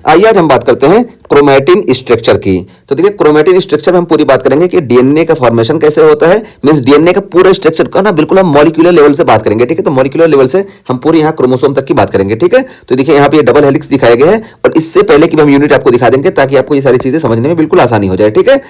आइए आज हम बात करते हैं क्रोमैटिन स्ट्रक्चर की। तो देखिए क्रोमैटिन स्ट्रक्चर में हम पूरी बात करेंगे कि डीएनए का फॉर्मेशन कैसे होता है, मींस डीएनए का पूरा स्ट्रक्चर का ना बिल्कुल हम मॉलिक्यूलर लेवल से बात करेंगे। ठीक है, तो मॉलिक्यूलर लेवल से हम पूरी यहाँ क्रोमोसोम तक की बात करेंगे। ठीक है, तो देखिए यहाँ पे ये डबल हेलिक्स दिखाया गया है और इससे पहले की हम यूनिट आपको दिखा देंगे ताकि आपको ये सारी चीजें समझने में बिल्कुल आसानी हो जाए। ठीक है,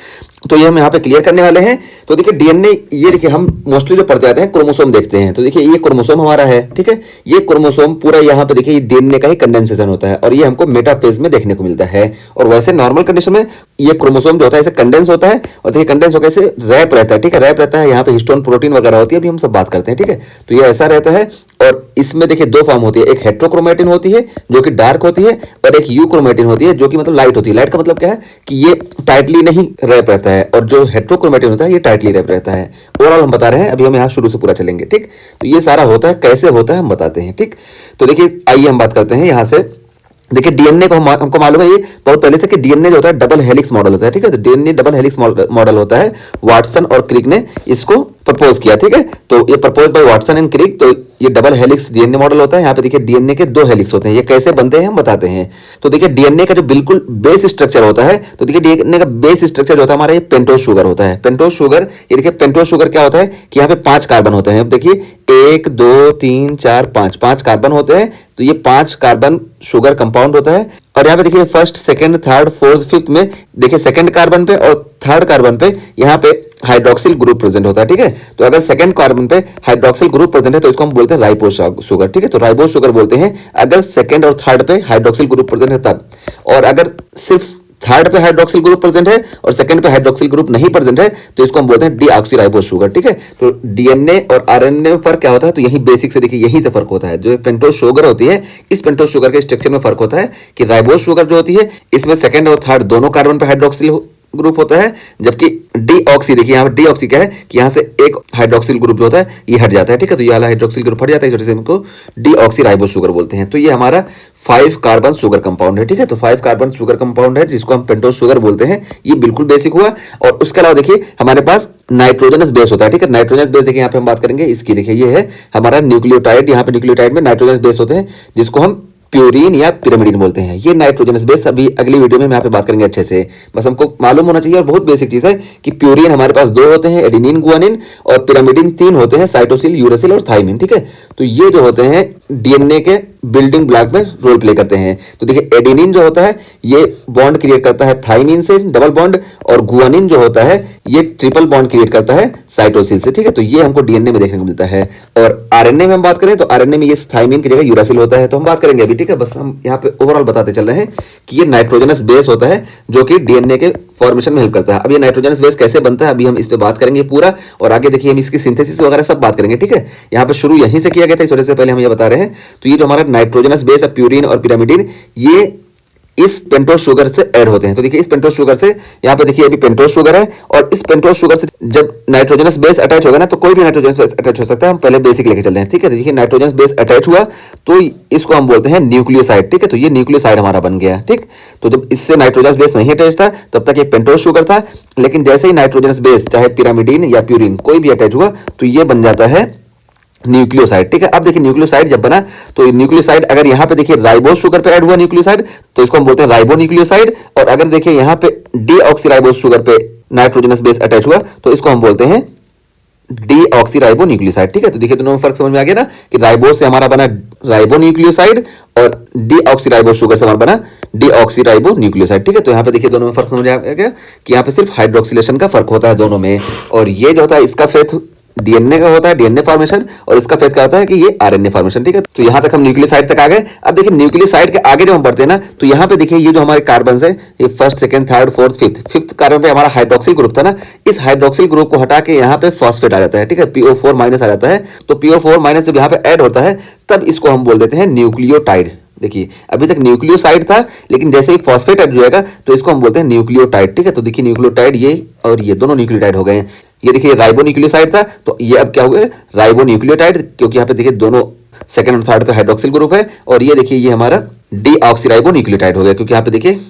तो ये हम यहाँ पे क्लियर करने वाले हैं। तो देखिए डीएनए, ये देखिए हम मोस्टली जो पढ़ते आते हैं क्रोमोसोम देखते हैं। तो देखिए ये क्रोमोसोम हमारा है। ठीक है, ये क्रोमोसोम पूरा यहाँ पे देखिए डीएनए का ही कंडेंसेशन होता है और ये हमको मेटाफेज में देखने को मिलता है। और वैसे नॉर्मल कंडीशन में ये क्रोमोसोम जो होता है ऐसे कंडेंस होता है और देखिए कंडेंस होकर ऐसे रैप रहता है। ठीक है, रैप रहता है, यहाँ पे हिस्टोन प्रोटीन वगैरह होती है, अभी हम सब बात करते हैं। ठीक है, तो ये ऐसा रहता है और इसमें देखिए दो फॉर्म होती है, एक हेट्रोक्रोमैटिन होती है जो कि डार्क होती है और एक यूक्रोमैटिन होती है जो कि मतलब लाइट होती है। लाइट का मतलब क्या है कि ये टाइटली नहीं रैप रहता है और जो हेट्रोक्रोमैटिन होता है ये टाइटली रैप रहता है। ओवरऑल हम बता रहे हैं, अभी हम यहाँ शुरू से पूरा चलेंगे। ठीक, तो ये सारा होता है, कैसे होता है हम बताते हैं। ठीक, तो देखिए आइए हम बात करते हैं यहाँ से। देखिए डीएनए को हमको मालूम है ये बहुत पहले से कि डीएनए जो होता है डबल हेलिक्स मॉडल होता है। ठीक है, तो डीएनए डबल हेलिक्स मॉडल होता है। वाटसन और क्रिक ने इसको प्रपोज किया। ठीक है, तो ये propose by Watson and Crick. तो ये डबल हेलिक्स डीएनए मॉडल होता है। यहाँ पे देखिए डीएनए के दो हेलिक्स होते हैं। ये कैसे बनते हैं हम बताते हैं। तो देखिए डीएनए का जो बिल्कुल बेस स्ट्रक्चर होता है, तो देखिए डीएनए का बेस स्ट्रक्चर जो होता है हमारा ये पेंटोज शुगर होता है। पेंटोज शुगर, ये देखिए पेंटोज शुगर क्या होता है कि यहाँ पे 5 कार्बन होते हैं। अब देखिए 1 2 3 4 5 कार्बन होते हैं। तो ये 5 कार्बन शुगर कंपाउंड होता है और यहाँ पे देखिए first second third fourth fifth में देखिए सेकंड कार्बन पे और थर्ड कार्बन पे यहाँ पे हाइड्रोक्सिल ग्रुप प्रेजेंट होता है। ठीक है, तो अगर सेकंड कार्बन पे हाइड्रोक्सिल ग्रुप प्रेजेंट है तो इसको हम बोलते हैं राइबोज शुगर। ठीक है, तो राइबोज शुगर बोलते हैं अगर सेकंड और थर्ड पे हाइड्रोक्सिल ग्रुप प्रेजेंट है तब। और अगर सिर्फ थर्ड पे हाइड्रोक्सिल ग्रुप प्रेजेंट है और सेकंड पे हाइड्रोक्सिल ग्रुप नहीं प्रेजेंट है तो इसको हम बोलते हैं डीऑक्सीराइबोज शुगर। ठीक है, तो डीएनए और आरएनए में फर्क क्या होता है, तो यही बेसिक से देखिए यहीं से फर्क होता है। जो पेंटोज शुगर होती है, इस पेंटोज शुगर के स्ट्रक्चर में फर्क होता है कि राइबोज शुगर जो होती है इसमें सेकंड और थर्ड दोनों कार्बन पे हाइड्रोक्सिल ग्रुप होता है, जबकि डीऑक्सी देखिए यहाँ पर डीऑक्सी क्या है कि यहाँ से एक हाइड्रोक्सिल ग्रुप जो होता है ये हट जाता है। ठीक है, तो ये वाला हाइड्रोक्सिल ग्रुप हट जाता है, इस वजह से इनको डीऑक्सीराइबोज शुगर बोलते हैं। तो ये हमारा 5 कार्बन शुगर कंपाउंड है। ठीक है, तो 5 कार्बन शुगर कंपाउंड है जिसको हम पेंटोज शुगर बोलते हैं। ये बिल्कुल बेसिक हुआ। और उसके अलावा देखिए हमारे पास नाइट्रोजनस बेस होता है। ठीक है, नाइट्रोजनस बेस देखिए यहाँ पे हम बात करेंगे इसकी। देखिए ये है हमारा न्यूक्लियोटाइड, यहाँ पे न्यूक्लियोटाइड में नाइट्रोजनस बेस होते हैं जिसको हम प्यूरिन या पिरामिडिन बोलते हैं। ये नाइट्रोजनस बेस अभी अगली वीडियो में हम यहाँ पे बात करेंगे अच्छे से। बस हमको मालूम होना चाहिए और बहुत बेसिक चीज है कि प्यूरिन हमारे पास 2 होते हैं, एडेनिन गुआनिन, और पिरामिडिन 3 होते हैं, साइटोसिल यूरेसिल और थाइमिन। ठीक है, तो ये जो होते हैं डीएनए के बिल्डिंग ब्लॉक में रोल प्ले करते हैं। तो देखिए एडेनिन जो होता है ये बॉन्ड क्रिएट करता है थाइमिन से डबल बॉन्ड, और गुआनिन जो होता है ये ट्रिपल बॉन्ड क्रिएट करता है साइटोसिल से। ठीक है, तो ये हमको डीएनए में देखने को मिलता है। और आरएनए में हम बात करें तो आरएनए में ये थाइमिन की जगह यूरासिल होता है, तो हम बात करेंगे अभी। ठीक है, बस हम यहाँ पे ओवरऑल बताते चल रहे हैं कि ये नाइट्रोजनस बेस होता है जो कि डीएनए के फॉर्मेशन में हेल्प करता है। अब ये नाइट्रोजनस बेस कैसे बनता है अभी हम इस पे बात करेंगे पूरा, और आगे देखिए हम इसकी सिंथेसिस वगैरह सब बात करेंगे। ठीक है, यहाँ पे शुरू यहीं से किया गया था, इस वजह से पहले हम ये बता रहे हैं। तो ये जो हमारा नाइट्रोजनस बेस है प्यूरिन और पिरामिडिन, ये इस पेंटोज शुगर से ऐड होते हैं। तो देखिए इस पेंटोज शुगर से, यहाँ पे देखिए अभी पेंटोज शुगर है और इस पेंटोज शुगर से जब नाइट्रोजनस बेस अटैच होगा ना, तो कोई भी नाइट्रोजनस बेस अटैच हो सकता है। हम पहले बेसिक लेके चल रहे हैं। ठीक है, तो देखिए नाइट्रोजनस बेस अटैच हुआ तो इसको हम बोलते हैं न्यूक्लियोसाइड। ठीक है, तो ये न्यूक्लियोसाइड हमारा बन गया। ठीक, तो जब इससे नाइट्रोजनस बेस नहीं अटैच था तब तक ये पेंटोज शुगर था, लेकिन जैसे ही नाइट्रोजनस बेस चाहे पिरामिडिन या प्यूरिन कोई भी अटैच हुआ तो ये बन जाता है न्यूक्लियोसाइड। ठीक है, अब देखिए न्यूक्लियोसाइड जब बना तो न्यूक्लियोसाइड अगर यहाँ पे देखिए राइबोज शुगर पे ऐड हुआ न्यूक्लियोसाइड तो इसको हम बोलते हैं राइबोन्यूक्लियोसाइड, और अगर देखिए यहाँ पे डीऑक्सीराइबोज शुगर पे नाइट्रोजनस बेस अटैच हुआ तो इसको हम बोलते हैं डीऑक्सीराइबोन्यूक्लियोसाइड। ठीक है, तो देखिए दोनों में फर्क समझ में आ गया ना कि राइबोज से हमारा बना राइबोन्यूक्लियोसाइड और डीऑक्सीराइबोज शुगर से हमारा बना डीऑक्सीराइबोन्यूक्लियोसाइड। ठीक है, तो यहाँ पे देखिए दोनों में फर्क समझ में आ गया कि यहाँ पे सिर्फ हाइड्रोक्सिलेशन का फर्क होता है दोनों में, और ये जो होता है इसका फेथ डीएनए का होता है डीएनए फॉर्मेशन, और इसका फेथ क्या होता है कि ये आरएनए फॉर्मेशन। ठीक है, तो यहां तक हम न्यूक्लियोसाइड तक आ गए। अब देखिए न्यूक्लियोसाइड के आगे जब हम बढ़ते हैं ना तो यहाँ पे देखिए ये जो हमारे कार्बन है ये first second third fourth fifth carbon पे हमारा हाइड्रोक्सिल ग्रुप था ना, इस हाइड्रोक्सिल ग्रुप को हटा के यहाँ पे फॉस्फेट आ जाता है। ठीक है, PO4 माइनस आ जाता है। तो PO4 माइनस जब यहाँ पे ऐड होता है तब इसको हम बोल देते हैं न्यूक्लियोटाइड। देखिए अभी तक न्यूक्लियोसाइड था, लेकिन जैसे ही फॉस्फेट ऐड जाएगा तो इसको हम बोलते हैं न्यूक्लियोटाइड। ठीक है, तो देखिए न्यूक्लियोटाइड ये और ये दोनों न्यूक्लियोटाइड हो गए हैं। ये देखिए राइबोन्यूक्लियोसाइड था तो ये अब क्या हो गया राइबोन्यूक्लियोटाइड, क्योंकि यहाँ पे देखिए दोनों सेकंड और थर्ड पे हाइड्रोक्सिल ग्रुप है, और ये देखिए ये हमारा डीऑक्सीराइबोन्यूक्लियोटाइड हो गया क्योंकि यहाँ पे देखिए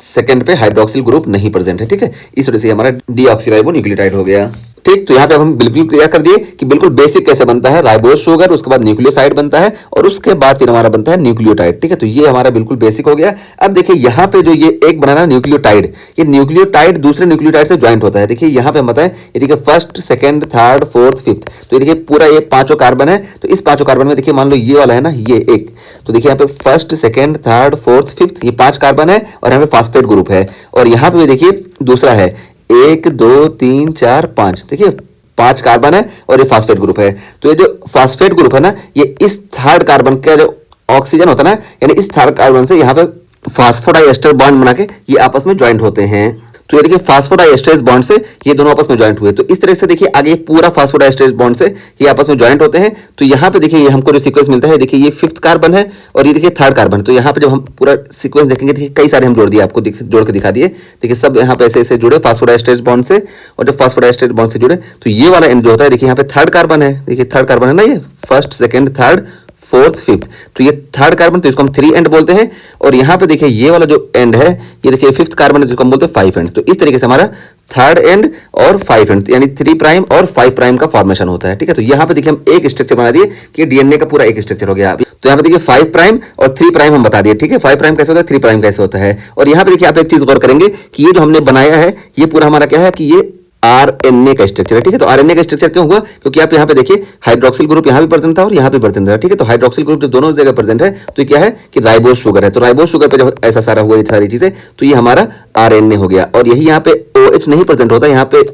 सेकंड पे हाइड्रोक्सिल ग्रुप नहीं प्रेजेंट है। ठीक है, इस वजह से हमारा डीऑक्सीराइबोन्यूक्लियोटाइड हो गया। ठीक, तो यहाँ पे हम बिल्कुल क्लियर कर दिए कि बिल्कुल बेसिक कैसे बनता है राइबोज शुगर, उसके बाद न्यूक्लियोसाइड बनता है और उसके बाद फिर हमारा बनता है न्यूक्लियोटाइड। ठीक है, तो ये हमारा बिल्कुल बेसिक हो गया। अब देखिए यहाँ पे जो ये एक बना ना न्यूक्लियोटाइड, ये न्यूक्लियोटाइड दूसरे न्यूक्लियोटाइड से ज्वाइंट होता है। देखिए यहाँ पे बताएं, ये देखिए first, second, third, fourth, fifth, तो ये देखिए पूरा ये पांचों कार्बन है। तो इस पांचों कार्बन में देखिए मान लो ये वाला है ना, ये एक, तो देखिए यहाँ पे first, second, third, fourth, fifth, ये 5 कार्बन है और यहाँ पे फास्फेट ग्रुप है। और यहाँ पे देखिए दूसरा है 1 2 3 4 5, देखिए 5 कार्बन है और ये फास्फेट ग्रुप है। तो ये जो फास्फेट ग्रुप है ना, ये इस थर्ड कार्बन का जो ऑक्सीजन होता है ना, यानी इस थर्ड कार्बन से यहाँ पे फास्फोडाइएस्टर बॉन्ड बना के ये आपस में ज्वाइंट होते हैं। तो ये देखिए फास्फोडाइएस्टरेज बॉन्ड से ये दोनों आपस में ज्वाइंट हुए। तो इस तरह से देखिए आगे पूरा फास्फोडाइएस्टरेज बॉन्ड से ये आपस में ज्वाइंट होते हैं। तो यहाँ पे देखिए ये हमको जो सीक्वेंस मिलता है, देखिए ये 5th कार्बन है और ये देखिए 3rd कार्बन। तो यहाँ पे जब हम पूरा सीक्वेंस देखेंगे, देखिए कई सारे हम जोड़ दिए, आपको जोड़ के दिखा दिए। देखिए सब यहाँ पे ऐसे ऐसे जुड़े फास्फोडाइएस्टरेज बॉन्ड से, और जब फास्फोडाइएस्टरेज बॉन्ड से जुड़े तो ये वाला एंड जो होता है, देखिए यहाँ पे 3rd कार्बन है। देखिए 3rd कार्बन है ना, ये first, second, third, fourth, fifth, तो ये 3rd कार्बन, तो इसको हम 3 एंड बोलते हैं। और यहाँ पे देखिए ये वाला जो एंड है, ये देखिए 5th कार्बन है, जिसको हम बोलते हैं 5 एंड। तो इस तरीके से हमारा 3rd एंड और 5 एंड, यानी 3 प्राइम और 5 प्राइम का फॉर्मेशन होता है। ठीक है, तो यहाँ पे देखिए हम एक स्ट्रक्चर बना दिए कि डीएनए का पूरा एक स्ट्रक्चर हो गया। तो यहाँ पे देखिए 5 प्राइम और 3 प्राइम हम बता दिए। ठीक है, 5 प्राइम कैसे होता है, 3 प्राइम कैसे होता है। और यहाँ पे देखिए आप एक चीज गौर करेंगे कि ये जो हमने बनाया है, ये पूरा हमारा क्या है कि ये आरएनए का स्ट्रक्चर है। ठीक है, तो आरएनए का स्ट्रक्चर क्यों हुआ, क्योंकि आप यहाँ पे देखिए हाइड्रोक्सिल ग्रुप यहाँ भी प्रेजेंट था और यहाँ पे प्रेजेंट था। ठीक है, तो हाइड्रोक्सिल ग्रुप जो दोनों जगह प्रेजेंट है, तो ये क्या है कि राइबोज शुगर है। तो राइबोज शुगर पे जब ऐसा सारा हुआ, ये सारी चीजें, तो ये हमारा आरएनए हो गया। और यही यहाँ पे OH नहीं प्रेजेंट होता, यहाँ पे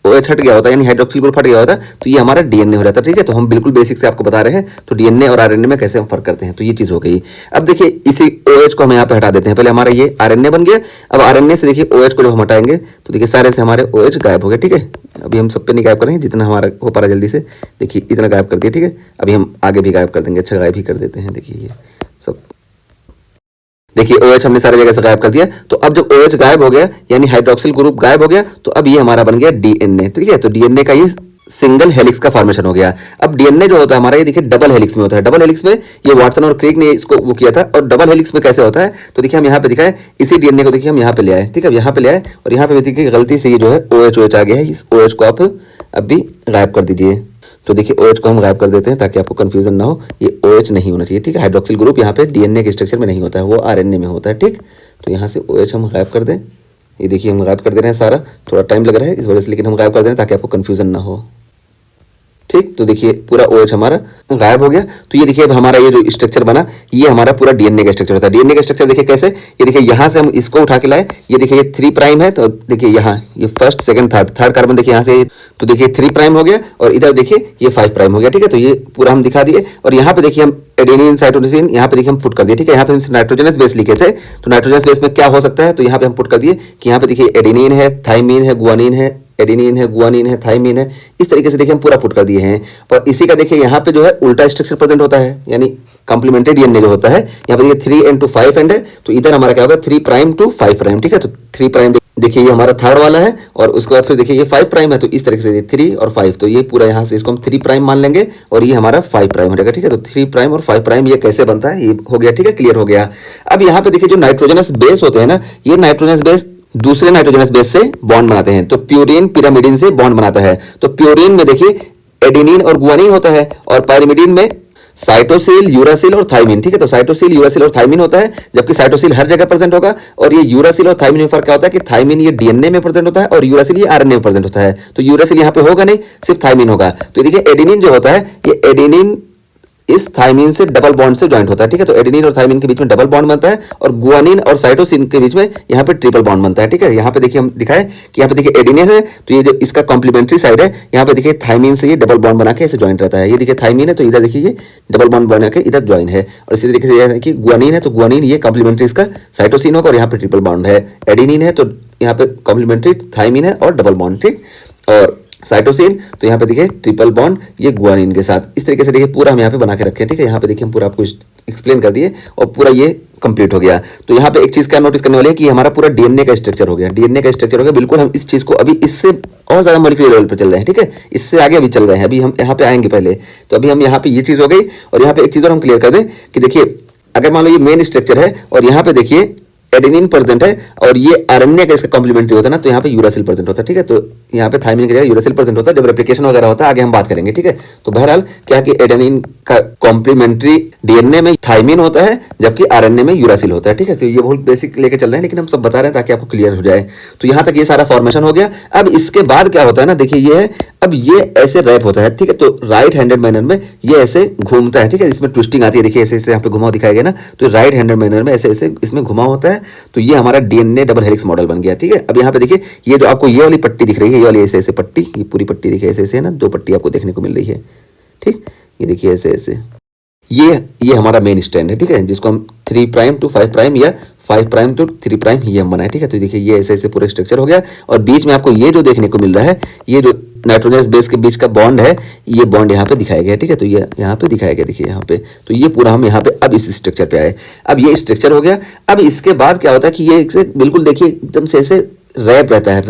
OH हट गया होता है, यानी हाइड्रोक्सिल ग्रुप हट गया होता, तो ये हमारा डीएनए हो जाता है। ठीक है, तो हम बिल्कुल बेसिक से आपको बता रहे हैं तो डीएनए और आरएनए में कैसे हम फर्क करते हैं। तो ये चीज हो गई। अब देखिए इसी OH को हम यहाँ पे हटा देते हैं। पहले हमारा ये आरएनए बन गया। अब आरएनए से देखिए OH को जब हम हटाएंगे तो देखिए सारे से हमारे OH गायब हो गए। ठीक है, अभी हम सब पे नहीं गायब करेंगे, जितना हमारा हो पा रहा जल्दी से, देखिए इतना गायब कर दिया। ठीक है, अभी हम आगे भी गायब कर देंगे। अच्छा, गायब ही कर देते हैं। देखिए ये सब, देखिए OH हमने सारी जगह से गायब कर दिया। तो अब जब OH गायब हो गया, यानी हाइड्रोक्सिल ग्रुप गायब हो गया, तो अब ये हमारा बन गया डीएनए। ठीक है, तो डीएनए का ये सिंगल हेलिक्स का फॉर्मेशन हो गया। अब डीएनए जो होता है हमारा, ये देखिए डबल हेलिक्स में होता है। डबल हेलिक्स में ये वाटसन और क्रिक ने इसको वो किया था। और डबल हेलिक्स में कैसे होता है, तो देखिए हम यहाँ पे दिखाए, इसी डीएनए को देखिए हम यहाँ पे ले आए। ठीक है, यहाँ पे ले आए और यहाँ पे देखिए गलती से ये जो है OH आ गया है। इस OH को आप अभी गायब कर दीजिए। तो देखिए OH को हम गायब कर देते हैं ताकि आपको कंफ्यूजन ना हो। ये OH नहीं होना चाहिए। ठीक है, हाइड्रोक्सिल ग्रुप यहाँ पे डीएनए के स्ट्रक्चर में नहीं होता है, वो आरएनए में होता है। ठीक, तो यहाँ से OH हम गायब कर दें। ये देखिए हम गायब कर दे रहे हैं सारा, थोड़ा टाइम लग रहा है इस वजह से, लेकिन हम गायब कर दे रहे हैं ताकि आपको कंफ्यूजन ना हो। ठीक, तो देखिए पूरा OH हमारा गायब हो गया। तो ये देखिए अब हमारा ये जो स्ट्रक्चर बना, ये हमारा पूरा डीएनए का स्ट्रक्चर होता है। डीएनए का स्ट्रक्चर देखिए कैसे, ये देखिए यहाँ से हम इसको उठा के लाए, ये देखिए ये 3 प्राइम है, तो देखिए यहाँ ये फर्स्ट, सेकंड, थर्ड कार्बन देखिए यहाँ से, तो देखिए 3 प्राइम हो गया और इधर देखिए ये 5 प्राइम हो गया। ठीक है, तो ये पूरा हम दिखा दिए। और यहाँ पे देखिए हम एडेनिन, साइटोसिन यहाँ पे देखिए हम पुट कर दिए। ठीक है, यहाँ पे हम नाइट्रोजनस बेस लिखे थे, तो नाइट्रोजनस बेस में क्या हो सकता है, तो यहाँ पे हम पुट कर दिए कि यहाँ पे देखिए एडेनिन है, थाइमिन है, गुआनिन है, एडेनिन है, गुआनिन है, थाइमिन है। इस तरीके से देखिए हम पूरा पुट कर दिए हैं। और इसी का देखिए यहाँ पे जो है उल्टा स्ट्रक्चर प्रेजेंट होता है, यानी कंप्लीमेंट्री डीएनए जो होता है, यहाँ पे देखिए 3 एंड टू 5 एंड है, तो इधर हमारा क्या होगा 3 प्राइम टू 5 प्राइम। ठीक है, तो 3 प्राइम देखिए ये हमारा थर्ड वाला है और उसके बाद फिर देखिए ये 5 प्राइम है। तो इस तरीके से 3 और 5, तो ये पूरा यहाँ से इसको हम 3 प्राइम मान लेंगे और ये हमारा 5 प्राइम हो जाएगा। ठीक है, तो 3 प्राइम और 5 प्राइम ये कैसे बनता है, ये हो गया। ठीक है, क्लियर हो गया। अब यहाँ पे देखिए जो नाइट्रोजनस बेस होते हैं ना, ये नाइट्रोजनस बेस दूसरे नाइट्रोजनस बेस से बॉन्ड बनाते हैं। तो प्यूरिन पिरामिडिन से बॉन्ड बनाता है। तो प्यूरिन में देखिए एडेनिन और गुआनिन होता है और पायरिमिडिन में साइटोसिल, यूरासिल और थाइमिन। ठीक है, तो साइटोसिल, यूरासिल और थाइमिन होता है, जबकि साइटोसिल हर जगह प्रेजेंट होगा। और ये यूरासिल और थाइमिन में फर्क क्या होता है कि थाइमिन ये डीएनए में प्रेजेंट होता है और यूरासिल ये आरएनए में प्रेजेंट होता है। तो यूरासिल यहाँ पे होगा नहीं, सिर्फ थाइमिन होगा। तो देखिए एडेनिन जो होता है, ये एडेनिन इस थाइमिन से डबल बॉन्ड से ज्वाइंट होता है। ठीक है, तो एडेनिन और थाइमिन के बीच में डबल बॉन्ड बनता है और गुआनिन और साइटोसिन के बीच में यहाँ पे ट्रिपल बॉन्ड बनता है। ठीक है, यहाँ पे देखिए हम दिखाए कि यहाँ पे देखिए एडेनिन है, तो ये जो इसका कॉम्प्लीमेंट्री साइड है, यहाँ पे देखिए थाइमिन से ये डबल बॉन्ड बना के ऐसे ज्वाइंट रहता है। ये देखिए थाइमिन है, तो इधर देखिए ये डबल बॉन्ड बना के इधर ज्वाइन है। और इसी तरीके से ये है कि गुआनिन है, तो गुआनिन ये कॉम्प्लीमेंट्री इसका साइटोसिन होगा और यहाँ पे ट्रिपल बॉन्ड है। एडेनिन है तो यहाँ पे कॉम्प्लीमेंट्री थाइमिन है और डबल बॉन्ड। ठीक, और साइटोसिन तो यहाँ पे देखिए ट्रिपल बॉन्ड ये गुआनिन के साथ। इस तरीके से देखिए पूरा हम यहाँ पे बना के रखे हैं। ठीक है, यहाँ पे देखिए हम पूरा आपको एक्सप्लेन कर दिए और पूरा ये कंप्लीट हो गया। तो यहाँ पे एक चीज क्या नोटिस करने वाले है कि हमारा पूरा डीएनए का स्ट्रक्चर हो गया। डीएनए का स्ट्रक्चर हो गया, बिल्कुल हम इस चीज को अभी इससे और ज्यादा मॉलिक्यूलर लेवल पे चल रहे हैं। ठीक है, इससे आगे अभी चल रहे हैं, अभी हम यहाँ पे आएंगे पहले। तो अभी हम यहाँ पे ये चीज हो गई और यहाँ पे एक चीज और हम क्लियर कर दें कि देखिए अगर मान लो ये मेन स्ट्रक्चर है और यहाँ पे देखिए एडेनिन प्रेजेंट है और ये आरएनए का इसका कॉम्प्लीमेंट्री होता है ना, तो यहाँ पे यूरासिल प्रेजेंट होता है। ठीक है, तो यहाँ पे थायमिन की जगह यूरासिल प्रेजेंट होता है जब रेप्लिकेशन वगैरह होता है, आगे हम बात करेंगे, ठीक है। तो बहरहाल क्या कि एडेनिन का कॉम्प्लीमेंट्री डीएनए में थायमिन होता है जबकि आरएनए में यूरासिल होता है, ठीक है। तो ये बहुत बेसिक लेके चल रहे हैं लेकिन हम सब बता रहे हैं ताकि आपको क्लियर हो जाए। तो यहाँ तक ये सारा फॉर्मेशन हो गया। अब इसके बाद क्या होता है ना, देखिए ये है, अब ये ऐसे रैप होता है, ठीक है। तो राइट हैंडेड मैनर में ये ऐसे घूमता है, ठीक है। इसमें ट्विस्टिंग आती है, देखिए ऐसे ऐसे यहाँ पे घुमाव दिखाया गया ना, तो राइट हैंडेड मैनर में ऐसे ऐसे इसमें घुमाव होता है। तो ये हमारा डीएनए डबल हेलिक्स मॉडल बन गया, ठीक है। अब यहाँ पे देखिए ये जो आपको ये वाली पट्टी दिख रही है, ये वाली ऐसे ऐसे पट्टी, ये पूरी पट्टी देखिए ऐसे ऐसे है ना, 2 पट्टी आपको देखने को मिल रही है, ठीक। ये देखिए ऐसे ऐसे ये हमारा मेन स्टैंड है, ठीक है, जिसको हम 3 प्राइम टू 5 प्राइम या 5 प्राइम टू 3 प्राइम ये हम बनाए, ठीक है। तो देखिए ये ऐसे ऐसे पूरा स्ट्रक्चर हो गया और बीच में आपको ये जो देखने को मिल रहा है, ये जो नाइट्रोजनस बेस के बीच का बॉन्ड है, ये बॉन्ड यहाँ पे दिखाया गया है, ठीक है। तो ये यहाँ पे दिखाया गया, देखिए यहाँ पे। तो ये पूरा हम यहाँ पे अब इस स्ट्रक्चर पे आए। अब ये स्ट्रक्चर हो गया। अब इसके बाद क्या होता है कि ये बिल्कुल देखिए एकदम से ऐसे रैप रहता है,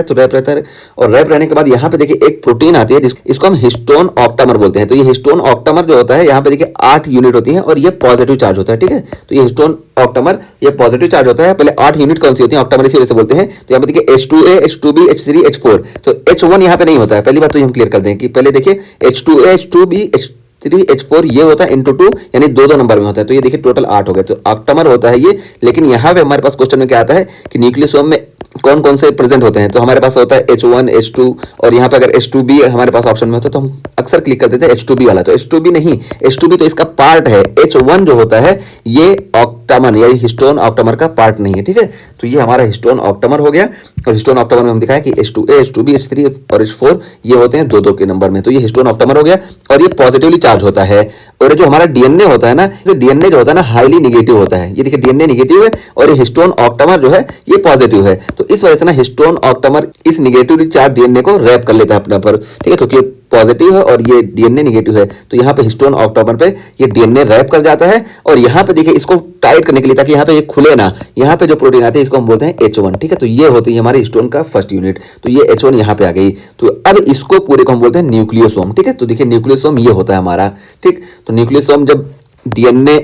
तो रैप रहता है। और रैप रहने के बाद यहाँ पे देखिए एक प्रोटीन आती है इसको हम हिस्टोन ऑक्टामर बोलते हैं। तो ये हिस्टोन ऑक्टामर जो होता है, यहाँ पे देखिए 8 यूनिट होती है और ये पॉजिटिव चार्ज होता है, ठीक है। तो ये हिस्टोन ऑक्टामर ये पॉजिटिव चार्ज होता है। पहले 8 यूनिट कौन सी होती है, ऑक्टामर इसी वजह से बोलते हैं। तो यहाँ पे देखिए H2A, H2B, H3, H4। तो H1 यहाँ पे नहीं होता है, पहली बात तो ये हम क्लियर कर दें कि पहले देखिए H2A, H2B, H3, H4 ये होता है इंटू 2, यानी 2 नंबर में होता है। तो ये देखिए टोटल 8 हो गए। तो ऑक्टामर होता है ये। लेकिन यहाँ पे हमारे पास क्वेश्चन में क्या आता है कि न्यूक्लियोसोम में कौन कौन से प्रेजेंट होते हैं। तो हमारे पास होता है H1, H2 और यहाँ पे अगर H2B हमारे पास ऑप्शन में होता है तो हम अक्सर क्लिक कर देते हैं H2B वाला। तो H2B नहीं, H2B तो इसका पार्ट है। H1 जो होता है ये ऑक्टामर यानी हिस्टोन ऑक्टामर का पार्ट नहीं है, ठीक है। तो ये हमारा हिस्टोन ऑक्टामर हो गया। और हिस्टोन ऑक्टामर में हम दिखाया कि H2A, H2B, H3 और H4 ये होते हैं 2-2 के नंबर में। तो ये हिस्टोन ऑक्टामर हो गया और ये पॉजिटिवली चार्ज होता है। और जो हमारा डीएनए होता है ना, डीएनए जो होता है ना हाईली निगेटिव होता है। ये देखिए डीएनए निगेटिव है और ये हिस्टोन ऑक्टामर जो है ये पॉजिटिव है। तो इस वजह से ना हिस्टोन ऑक्टामर इस निगेटिवली चार्ज डीएनए को रैप कर लेता है अपने पर, ठीक है, क्योंकि पॉजिटिव है और ये डीएनए निगेटिव है। तो यहाँ पे हिस्टोन ऑक्टामर पे ये डीएनए रैप कर जाता है और यहाँ पे देखिए इसको टाइट करने के लिए, ताकि यहाँ पे ये खुले ना, यहाँ पे जो प्रोटीन आते हैं इसको हम बोलते हैं H1, ठीक है। तो ये होती है हमारे हिस्टोन का फर्स्ट यूनिट। तो ये H1 यहाँ पे आ गई। तो अब इसको पूरे को हम बोलते हैं न्यूक्लियोसोम, ठीक है। तो देखिए न्यूक्लियोसोम ये होता है हमारा, ठीक। तो न्यूक्लियोसोम जब डीएनए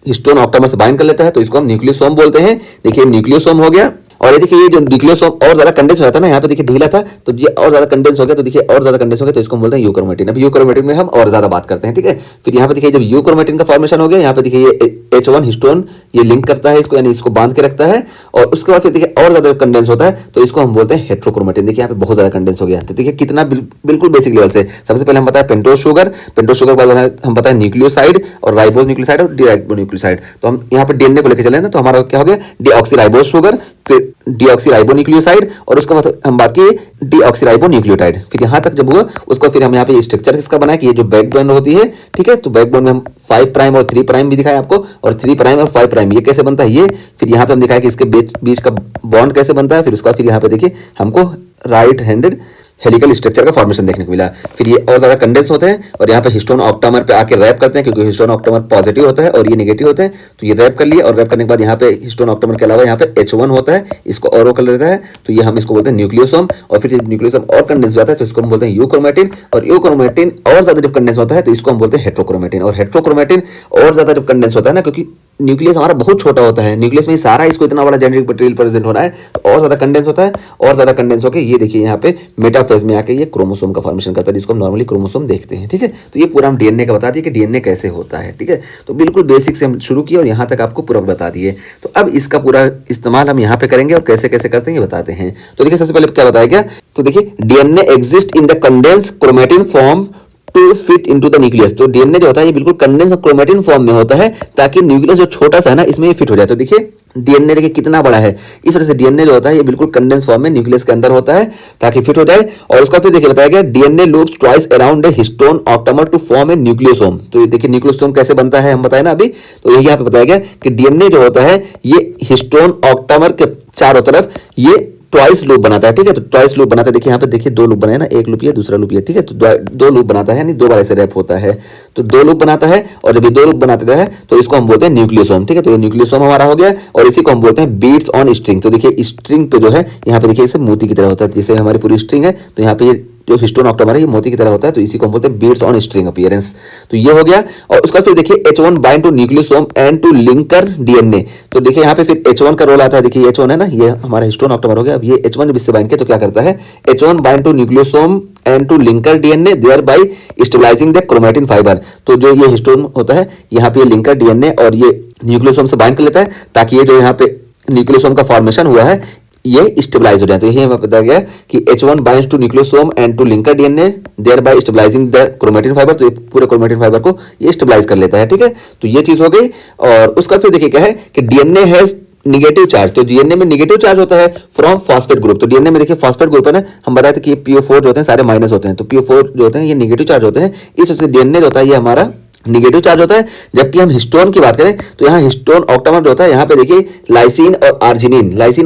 हिस्टोन ऑक्टामर से बाइंड कर लेता है तो इसको हम न्यूक्लियोसोम बोलते हैं। देखिए न्यूक्लियोसोम हो गया। और ये देखिए ये जो न्यूक्लियोसोम और ज्यादा कंडेंस हो जाता है ना, यहाँ पे देखिए ढीला था तो ये और ज्यादा कंडेंस हो गया। तो देखिए और ज्यादा कंडेंस हो गया तो इसको हम बोलते हैं यूक्रोमेटिन। अब यूक्रोमेटिन में हम और ज्यादा बात करते हैं, ठीक है। फिर यहाँ पे देखिए जब यूक्रोमेटिन का फॉर्मेशन हो गया, यहाँ पे देखिए ये H1 हिस्टोन ये लिंक करता है इसको, यानी इसको बांध के रखता है। और उसके बाद फिर देखिए और ज्यादा कंडेंस होता है तो इसको हम बोलते हैं हेट्रोक्रोमेटिन। देखिए यहाँ पे बहुत ज्यादा कंडेंस हो गया। तो देखिए कितना बिल्कुल बेसिक लेवल से। सबसे पहले हम बताए पेंटोज शुगर के बाद हम बताए न्यूक्लियोसाइड और राइबोज न्यूक्लियोसाइड और डीराइबोन्यूक्लियोसाइड। तो हम यहाँ पे डीएनए को लेकर चले ना, तो हमारा क्या हो गया डीऑक्सीराइबोज शुगर, फिर डीऑक्सीराइबोन्यूक्लियोसाइड और उसके बाद हम बात की डीऑक्सीराइबोन्यूक्लियोटाइड। फिर यहाँ तक जब हुआ उसको फिर हम यहाँ पे स्ट्रक्चर इसका बनाया कि ये जो बैकबोन होती है, ठीक है। तो बैकबोन में हम 5 प्राइम और 3 प्राइम भी दिखाया आपको, और 3 प्राइम और 5 प्राइम ये कैसे बनता है ये। फिर यहाँ पे हम दिखाया कि इसके बीच का बॉन्ड कैसे बनता है। फिर उसका फिर यहाँ पे देखिए हमको राइट हैंडेड हेलिकल स्ट्रक्चर का फॉर्मेशन देखने को मिला। फिर ये और ज्यादा कंडेंस होते हैं और यहाँ पे हिस्टोन ऑक्टामर पे आके रैप करते हैं, क्योंकि हिस्टोन ऑक्टामर पॉजिटिव होता है और ये नेगेटिव होता है। तो ये रैप कर लिए और रैप करने के बाद यहाँ पे हिस्टोन ऑक्टामर के अलावा यहाँ पे H1 होता है, इसको और वो कर लेता है। तो ये हम इसको बोलते हैं न्यूक्लियोसोम। और फिर जब न्यूक्लियोसोम और कंडेंस होता है तो इसको हम बोलते हैं यूक्रोमेटिन। और यूक्रोमेटिन और ज्यादा जब कंडेंस होता है तो इसको हम बोलते हैं हेट्रोक्रोमेटिन। और हेट्रोक्रोमेटिन और ज्यादा जब कंडेंस होता है ना, क्योंकि न्यूक्लियस हमारा बहुत छोटा होता है, न्यूक्लियस में सारा इसको इतना बड़ा जेनेटिक मटेरियल प्रेजेंट हो रहा है, तो और ज्यादा कंडेंस होता है। और ज्यादा कंडेंस होकर ये देखिए यहाँ पे मेटाफेज में आके ये क्रोमोसोम का फॉर्मेशन करता है, जिसको हम नॉर्मली क्रोमोसोम देखते हैं, ठीक है। तो ये पूरा हम डीएनए का बता दिए कि डीएनए कैसे होता है, ठीक है। तो बिल्कुल बेसिक से हम शुरू किए और यहाँ तक आपको पूरा बता दिए। तो अब इसका पूरा इस्तेमाल हम यहाँ पे करेंगे और कैसे कैसे करते हैं ये बताते हैं। तो देखिए सबसे पहले क्या बताया गया, तो देखिए DNA exist in the condense chromatin form to fit into the nucleus. तो डीएनए जो होता है ये बिल्कुल कंडेंस क्रोमेटिन फॉर्म में होता है, ताकि न्यूक्लियस जो छोटा सा है ना इसमें ये फिट हो जाए। तो देखिए डीएनए देखिए कितना बड़ा है, इस वजह से डीएनए जो होता है ये बिल्कुल कंडेंस फॉर्म में न्यूक्लियस के अंदर होता है ताकि फिट हो जाए। और उसका फिर देखिए बताया गया DNA loops twice around a histone octamer to form a nucleosome. तो ये देखिए न्यूक्लियोसोम कैसे बनता है हम बताए ना अभी। तो यही यहाँ पे बताया गया कि डीएनए जो होता है ये हिस्टोन ऑक्टामर के चारों तरफ ये ट्वाइस लूप बनाता है, ठीक है। तो ट्वाइस लूप बनाता है, देखिए यहाँ पे देखिए 2 लूप बनाए ना, एक लूप ये दूसरा लूप ये, ठीक है। तो 2 लूप बनाता है, यानी 2 बार ऐसे रैप होता है। तो 2 लूप बनाता है और जब ये 2 लूप बनाता है तो इसको हम बोलते हैं न्यूक्लियोसोम, ठीक है। तो ये न्यूक्लियोसोम हमारा हो गया और इसी को हम बोलते हैं बीट्स ऑन स्ट्रिंग। तो देखिए स्ट्रिंग पे जो है यहाँ पे देखिए इसे मोती की तरह होता है, जैसे हमारी पूरी स्ट्रिंग है तो यहाँ पे ये जो हिस्टोन ऑक्टामर है ये मोती की तरह होता है, तो इसी को हम बोलते हैं बीड्स ऑन स्ट्रिंग अपीयरेंस। तो ये हो गया। और उसका फिर देखिए H1 bind to nucleosome and to linker DNA. तो देखिए यहाँ पे फिर H1 का रोल आता है। देखिए H1 है ना, ये हमारा हिस्टोन ऑक्टामर हो गया। अब ये H1 जब इससे बाइंड किया तो क्या करता है, H1 bind to nucleosome and to linker DNA thereby stabilising the chromatin fibre. तो जो ये हिस्टोन होता है यहाँ पे लिंकर डीएनए और ये न्यूक्लियोसोम से बाइंड कर लेता है, ताकि ये जो यहाँ पे न्यूक्लियोसोम का फॉर्मेशन हुआ है ये स्टेबलाइज हो जाए। तो यही हमें पता गया कि H1 binds to nucleosome and to linker DNA thereby stabilising the chromatin fibre. तो ये पूरे क्रोमैटिन फाइबर को ये स्टेबलाइज कर लेता है, ठीक है। तो ये चीज हो गई। और उसका फिर देखिए क्या है कि डीएनए हैज निगेटिव चार्ज। तो डीएनए में निगेटिव चार्ज होता है फ्रॉम फॉस्फेट ग्रुप। तो डीएनए में देखिए फॉस्फेट ग्रुप है ना, हम बताए थे कि PO4 जो होते हैं सारे माइनस होते हैं, तो PO4 जो होते हैं ये निगेटिव चार्ज होते हैं। इस वजह से डीएनए जो होता है ये हमारा निगेटिव चार्ज होता है। जबकि हम हिस्टोन की बात करें तो यहाँ हिस्टोन ऑक्टामर जो होता है यहाँ पे देखिए लाइसिन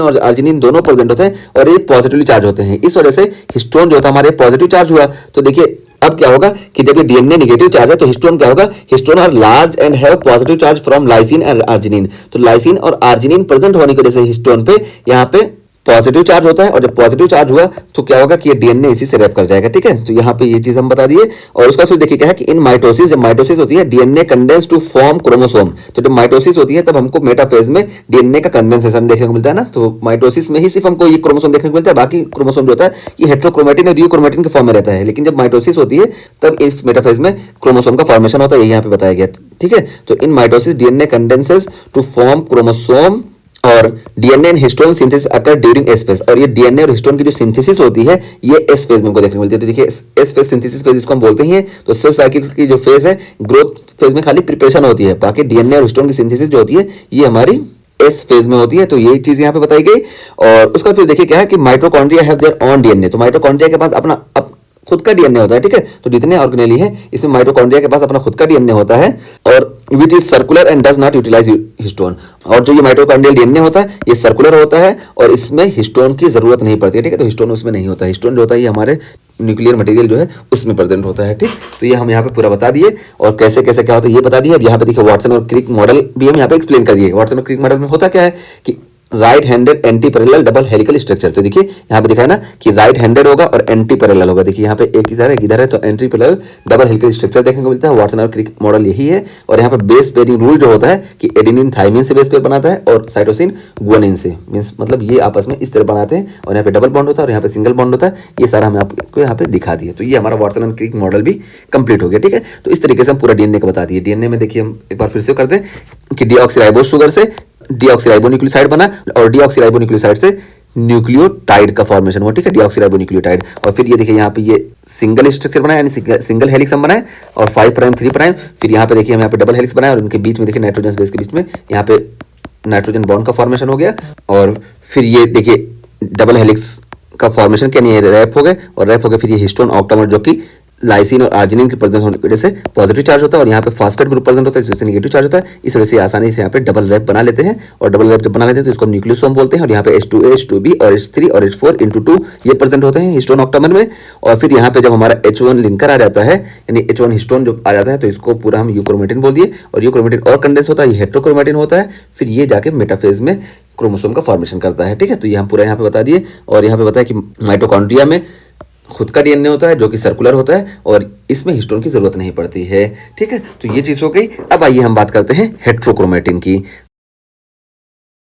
और आर्जिनिन दोनों प्रेजेंट होते हैं और ये पॉजिटिवली चार्ज होते हैं। इस वजह से हिस्टोन जो होता है हमारे पॉजिटिव चार्ज हुआ। तो देखिए अब क्या होगा कि जब ये डीएनए निगेटिव चार्ज है तो हिस्टोन क्या होगा, histone are large and have positive charge from lysine and arginine. तो लाइसिन और आर्जिनिन प्रेजेंट होने की वजह से हिस्टोन पे यहाँ पे पॉजिटिव चार्ज होता है। और जब पॉजिटिव चार्ज हुआ तो क्या होगा कि ये डीएनए इसी से रैप कर जाएगा, ठीक है। तो यहाँ पे ये चीज हम बता दिए। और उसका फिर देखिए क्या है कि इन माइटोसिस, जब माइटोसिस होती है DNA condense to form chromosome. तो जब माइटोसिस होती है तब हमको मेटाफेज में डीएनए का कंडेंसेशन देखने को मिलता है ना। तो माइटोसिस में ही सिर्फ हमको ये क्रोमोसोम देखने को मिलता है, बाकी क्रोमोसोम जो होता है ये हेट्रोक्रोमैटिन और ड्यूक्रोमैटिन के फॉर्म में रहता है। लेकिन जब माइटोसिस होती है तब इस मेटाफेज में क्रोमोसोम का फॉर्मेशन होता है, ये यहाँ पे बताया गया, ठीक है। तो in mitosis DNA condenses to form chromosome और DNA and histone synthesis occur during S phase. और ये डीएनए और हिस्टोन की जो सिंथेसिस होती है ये एस फेज में हमको देखने को मिलती है। तो देखिए एस फेज सिंथेसिस फेज इसको हम बोलते हैं। तो सेल साइकिल की जो फेज है ग्रोथ फेज में खाली प्रिपरेशन होती है, बाकी डीएनए और हिस्टोन की सिंथेसिस जो होती है ये हमारी एस फेज में होती है। तो यही चीज यहाँ पे बताई गई। और उसका फिर देखिए क्या है कि mitochondria have their own DNA. तो माइटोकॉन्ड्रिया के पास अपना खुद का डीएनए होता है, ठीक है। तो जितने ऑर्गेनेली है इसमें माइटोकॉन्ड्रिया के पास अपना खुद का डीएनए होता है और which is circular and does not utilise histone. और जो ये माइटोकॉन्ड्रियल डीएनए होता है ये सर्कुलर होता है और इसमें हिस्टोन की जरूरत नहीं पड़ती है, ठीक है। तो हिस्टोन उसमें नहीं होता है। हिस्टोन जो होता है ये हमारे न्यूक्लियर मटेरियल जो है उसमें प्रेजेंट होता है, ठीक। तो ये हम यहाँ पे पूरा बता दिए और कैसे कैसे क्या होता है ये बता दिए। अब यहाँ पे देखिए वाटसन और क्रिक मॉडल भी हम यहाँ पे एक्सप्लेन कर दिए। वाटसन और क्रिक मॉडल में होता क्या है कि right handed anti parallel double helical structure. तो देखिए यहाँ पे दिखा है ना कि राइट हैंडेड होगा और एंटी पैरेलल होगा। देखिए यहाँ पे एक इधर है तो anti parallel double helical structure देखने को मिलता है। वाटसन और क्रिक मॉडल यही है। और यहाँ पे बेस पेयरिंग रूल जो होता है कि एडेनिन थाइमिन से बेस पेयर बनाता है और साइटोसिन गुआनिन से, मींस मतलब ये आपस में इस तरह बनाते हैं। और यहाँ पे डबल बॉन्ड होता है और यहाँ पे सिंगल बॉन्ड होता है। ये सारा हम आपको यहाँ पे दिखा दिए। तो ये हमारा वाटसन और क्रिक मॉडल भी कंप्लीट हो गया, ठीक है। तो इस तरीके से हम पूरा डीएनए का बता दिए। डीएनए में देखिए हम एक बार फिर से कर दें कि डीऑक्सीराइबोस शुगर से डीऑक्सीराइबोन्यूक्लियोसाइड बना और डीऑक्सीराइबोन्यूक्लियोसाइड से न्यूक्लियोटाइड का फॉर्मेशन हुआ, ठीक है, डीऑक्सीराइबोन्यूक्लियोटाइड। और फिर ये देखिए यहाँ पे ये सिंगल स्ट्रक्चर बनाया यानी सिंगल हेलिक्स हम बनाए और 5 प्राइम 3 प्राइम। फिर यहाँ पे देखिए हम यहाँ पे डबल हेलिक्स बनाया और उनके बीच में देखिए नाइट्रोजन बेस के बीच में यहाँ पे नाइट्रोजन बॉन्ड का फॉर्मेशन हो गया। और फिर ये देखिए डबल हेलिक्स का फॉर्मेशन क्या नहीं है, रैप हो गए और रैप हो गए। फिर ये हिस्टोन ऑक्टामर जो कि लाइसिन और आर्जिनिन के प्रेजेंट होने की वजह से पॉजिटिव चार्ज होता है और यहाँ पे फॉस्फेट ग्रुप प्रेजेंट होता है जिससे नेगेटिव चार्ज होता है। इस वजह से आसानी से यहाँ पे डबल रैप बना लेते हैं और डबल रैप जब बना लेते हैं तो इसको न्यूक्लियोसोम बोलते हैं। और यहाँ पे H2A, H2B और H3 और H4/2 ये प्रेजेंट होते हैं हिस्टोन ऑक्टामर में। और फिर यहाँ पे जब हमारा H1 लिंकर आ जाता है यानी H1 हिस्टोन जो आ जाता है तो इसको पूरा हम यूक्रोमेटिन बोल दिए। और यूक्रोमेटिन और कंडेंस होता है, ये हेट्रोक्रोमेटिन होता है। फिर ये जाके मेटाफेज में क्रोमोसोम का फॉर्मेशन करता है, ठीक है। तो ये हम पूरा यहाँ पे बता दिए। और यहाँ पे बताया कि माइटोकॉन्ड्रिया में खुद का डीएनए होता है जो कि सर्कुलर होता है और इसमें हिस्टोन की जरूरत नहीं पड़ती है, ठीक है। तो ये चीज हो गई। अब आइए हम बात करते हैं हेट्रोक्रोमेटिन की।